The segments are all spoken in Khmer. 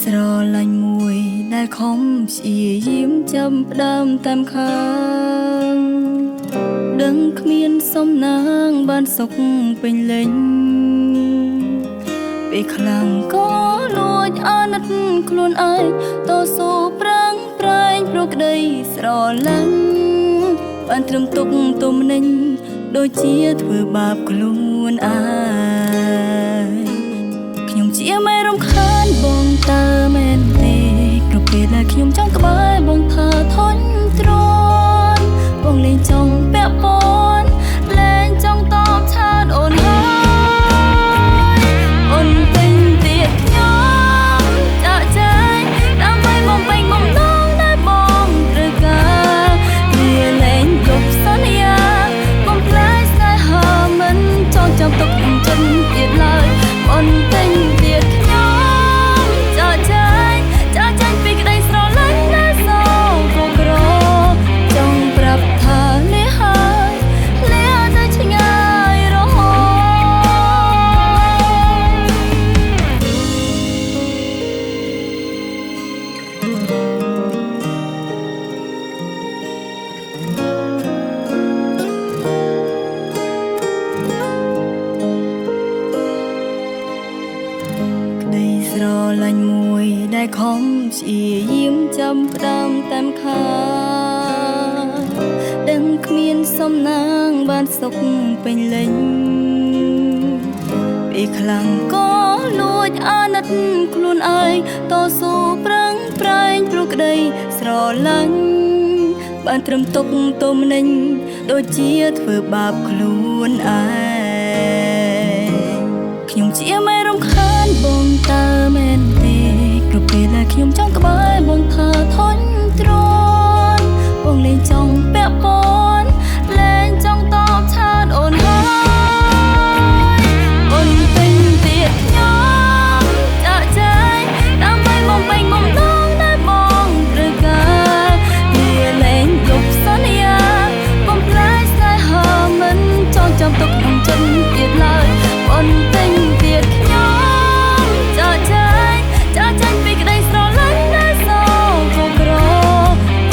ស្រឡាញ់មួយដែលខំព្យាយាមចាំផ្ដើមតាមខាងដឹងគ្មានសំណាងបានសុខពេញលេញពេលខ្លាំងក៏លួចអាណិតខ្លួនឯងតស៊ូប្រាំងប្រែងព្រោះក្តីស្រឡាញ់បានត្រឹមទុកទំនិញដូចជាធ្វើបាបខ្លួនឯងខ្ញុំជាមិនរំខានបងតើមែនទេគ្រប់ពេលដែលខ្ញុំចង់ក្បែរបងថាធន់ទ្រាំបងលេងចង់ពាក់ព័ន្ធលែងចង់តបឆាតអូនហើយអូនពេញទៀតខ្ញុំចាក់ចែងដើម្បីបំពេញបំណងដែលបងត្រូវការវាលែងយប់សន្យាបំផ្លាញស្នេហាមិនចង់ចាំទុកក្នុងចិត្តទៀតឡើយអូនពេញទៀតខ្ញុំចាក់ចែងពីក្តីស្រឡាញ់ដែលសោកក្រចង់ប្រាប់ថានេះហើយលះទៅឆ្ងាយរហូតក្តីស្រឡាញ់មួយដែលខំព្យាយាមចាំផ្ដើមតាមខាងដឹងគ្មានសំណាងបានសុខពេញលេញពេលខ្លាំងក៏លួចអាណិតខ្លួនឯងតស៊ូប្រឹងប្រែងព្រោះក្តីស្រឡាញ់បានត្រឹមទុកទំនិញដូចជាធ្វើបាបខ្លួនឯងខ្ញុំជាមិនរំខានបងតើមែនទេគ្រប់ពេលដែលខ្ញុំចង់ក្បែរបងថាធន់ទ្រាំបងលេងចង់ពាក់ព័ន្ធលែងចង់តបឆាតអូនហើយអូនពេញទៀតខ្ញុំចាក់ចែងដើម្បីបំពេញបំណងដែលបងត្រូវការវាលែងយប់សន្យាបំផ្លាញស្នេហាមិនចង់ចាំទុកក្នុងចិត្តទៀតឡើយអូនពេញទៀតខ្ញុំចាក់ចែងពីក្តីស្រឡាញ់ដែលសោកក្រ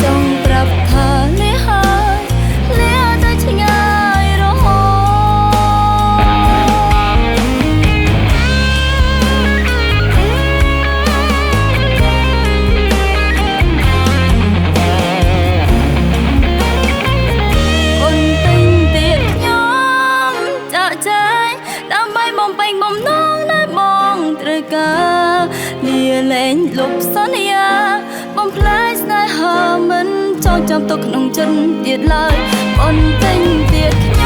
ចង់ប្រាប់ថានេះហើយលះទៅឆ្ងាយរហូតអូនពេញទៀតខ្ញុំចាក់ចែងដើម្បីបំពេញបំណងដែលបងត្រូវការលាលែងលុបសន្យាបំផ្លាញស្នេហាមិនចង់ចាំទុកក្នុងចិត្តទៀតឡើយអូនពេញទៀត